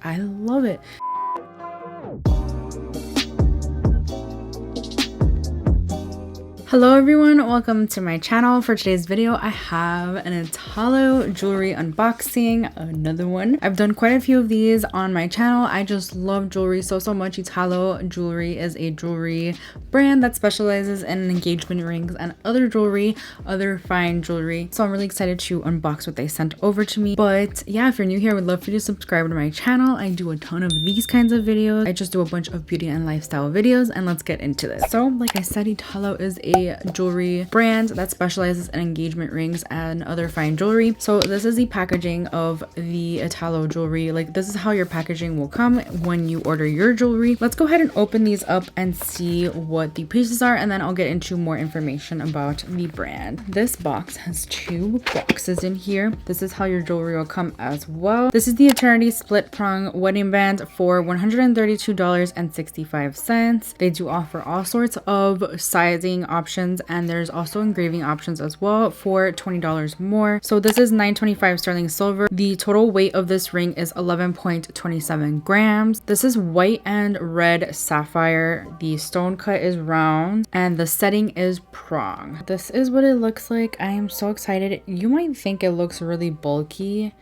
I love it. Hello everyone, welcome to my channel. For today's video, I have an Italo Jewelry unboxing, another one. I've done quite a few of these on my channel. I just love jewelry so much. Italo Jewelry is a jewelry brand that specializes in engagement rings and other jewelry, other fine jewelry. So I'm really excited to unbox what they sent over to me. But yeah, if you're new here, I would love for you to subscribe to my channel. I do a ton of these kinds of videos. I just do a bunch of beauty and lifestyle videos, and let's get into this. So like I said, Italo is a jewelry brand that specializes in engagement rings and other fine jewelry. So this is the packaging of the Italo Jewelry. Like, this is how your packaging will come when you order your jewelry. Let's go ahead and open these up and see what the pieces are, and then I'll get into more information about the brand. This box has two boxes in here. This is how your jewelry will come as well. This is the Eternity split prong wedding band for $132.65. They do offer all sorts of sizing options, and there's also engraving options as well for $20 more. So this is 925 sterling silver. The total weight of this ring is 11.27 grams. This is white and red sapphire. The stone cut is round and the setting is prong. This is what it looks like. I am so excited. You might think it looks really bulky,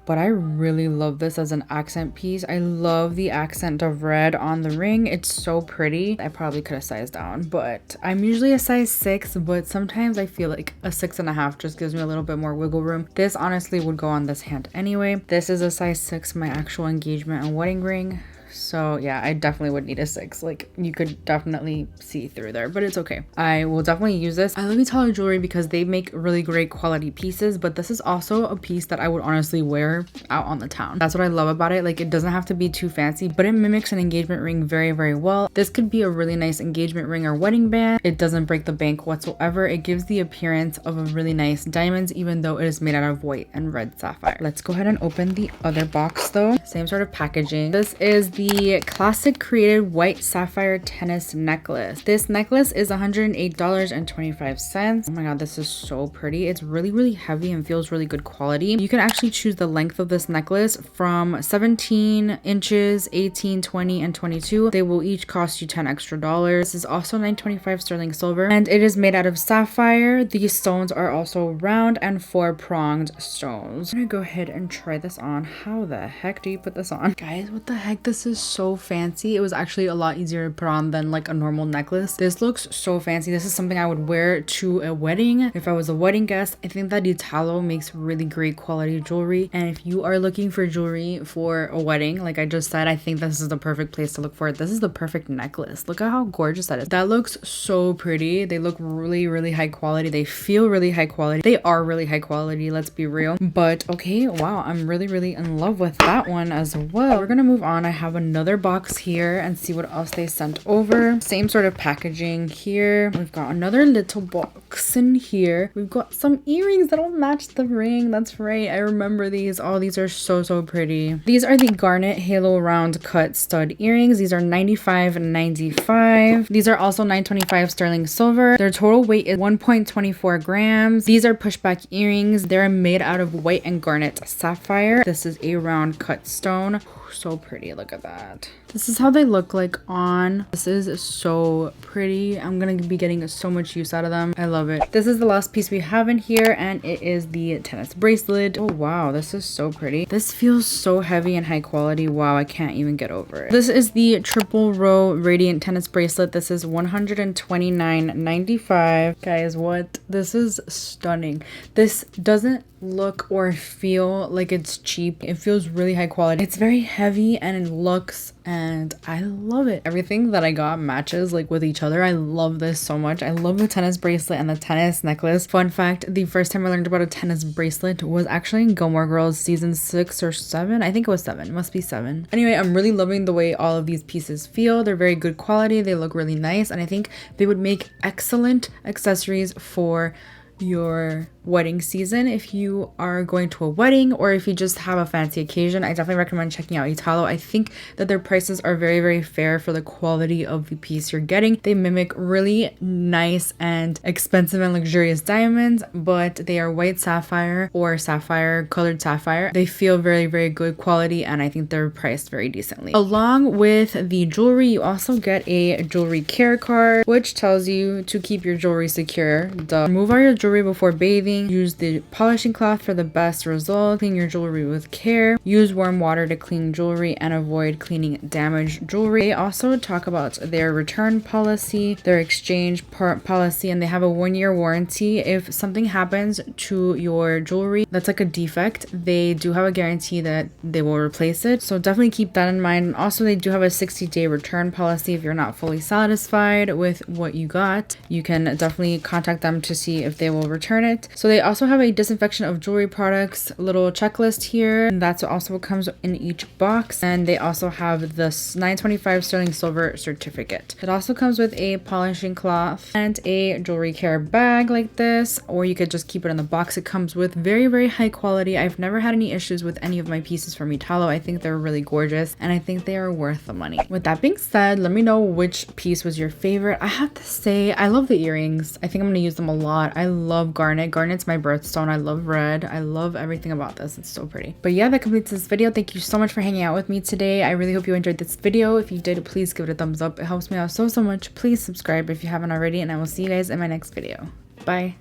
but I really love this as an accent piece. I love the accent of red on the ring. It's so pretty. I probably could have sized down, but I'm usually a size 6, but sometimes I feel like a 6.5 just gives me a little bit more wiggle room. This honestly would go on this hand anyway. This is a size 6, my actual engagement and wedding ring. So yeah, I definitely would need a 6. Like, you could definitely see through there, but it's okay. I will definitely use this. I love Italo Jewelry because they make really great quality pieces, but this is also a piece that I would honestly wear out on the town. That's what I love about it. Like, it doesn't have to be too fancy, but it mimics an engagement ring very well. This could be a really nice engagement ring or wedding band. It doesn't break the bank whatsoever. It gives the appearance of a really nice diamonds, even though it is made out of white and red sapphire. Let's go ahead and open the other box though. Same sort of packaging. This is the classic created white sapphire tennis necklace. This necklace is $108.25. Oh my god, this is so pretty. It's really heavy and feels really good quality. You can actually choose the length of this necklace from 17 inches, 18, 20, and 22. They will each cost you $10 extra. This is also 925 sterling silver, and it is made out of sapphire. These stones are also round and 4-pronged stones. I'm gonna go ahead and try this on. How the heck do you put this on? Guys, what the heck? This is so fancy. It was actually a lot easier to put on than like a normal necklace. This looks so fancy. This is something I would wear to a wedding if I was a wedding guest. I think that Italo makes really great quality jewelry, and if you are looking for jewelry for a wedding, like I just said, I think this is the perfect place to look for it. This is the perfect necklace. Look at how gorgeous that is. That looks so pretty. They look really high quality. They feel really high quality. They are really high quality, let's be real. But okay, wow, I'm really in love with that one as well. We're gonna move on. I have another box here and see what else they sent over. Same sort of packaging here. We've got another little box in here. We've got some earrings that'll match the ring. That's right, I remember these. Oh, these are so pretty. These are the Garnet halo round cut stud earrings. These are $95.95. These are also 925 sterling silver. Their total weight is 1.24 grams. These are pushback earrings. They're made out of white and garnet sapphire. This is a round cut stone. So pretty. Look at that. This is how they look like on. This is so pretty. I'm gonna be getting so much use out of them. I love it. This is the last piece we have in here, and it is the tennis bracelet. Oh wow, this is so pretty. This feels so heavy and high quality. Wow, I can't even get over it. This is the triple row radiant tennis bracelet. This is $129.95. Guys, what? This is stunning. This doesn't look or feel like it's cheap. It feels really high quality. It's very heavy and it looks, and I love it. Everything that I got matches like with each other. I love this so much. I love the tennis bracelet and the tennis necklace. Fun fact, the first time I learned about a tennis bracelet was actually in Gilmore Girls season 6 or 7. I think it was 7. It must be 7. Anyway, I'm really loving the way all of these pieces feel. They're very good quality. They look really nice, and I think they would make excellent accessories for your wedding season. If you are going to a wedding or if you just have a fancy occasion, I definitely recommend checking out Italo. I think that their prices are very, very fair for the quality of the piece you're getting. They mimic really nice and expensive and luxurious diamonds, but they are white sapphire or sapphire, colored sapphire. They feel very, very good quality, and I think they're priced very decently. Along with the jewelry, you also get a jewelry care card, which tells you to keep your jewelry secure. Remove all your jewelry before bathing. Use the polishing cloth for the best result. Clean your jewelry with care. Use warm water to clean jewelry and avoid cleaning damaged jewelry. They also talk about their return policy, their exchange policy, and they have a 1-year warranty. If something happens to your jewelry that's like a defect, they do have a guarantee that they will replace it. So definitely keep that in mind. And also, they do have a 60-day return policy. If you're not fully satisfied with what you got, you can definitely contact them to see if they will return it. So they also have a disinfection of jewelry products little checklist here, and that's also what comes in each box. And they also have the 925 sterling silver certificate. It also comes with a polishing cloth and a jewelry care bag like this, or you could just keep it in the box it comes with. Very, very high quality. I've never had any issues with any of my pieces from Italo. I think they're really gorgeous, and I think they are worth the money. With that being said, let me know which piece was your favorite. I have to say, I love the earrings. I think I'm gonna use them a lot. I love Garnet. Garnet's my birthstone. I love red. I love everything about this. It's so pretty. But yeah, that completes this video. Thank you so much for hanging out with me today. I really hope you enjoyed this video. If you did, please give it a thumbs up. It helps me out so much. Please subscribe if you haven't already, and I will see you guys in my next video. Bye.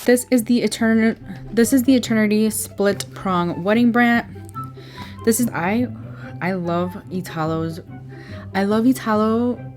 This is the Eternity split prong wedding brand. I love Italo's. I love Italo.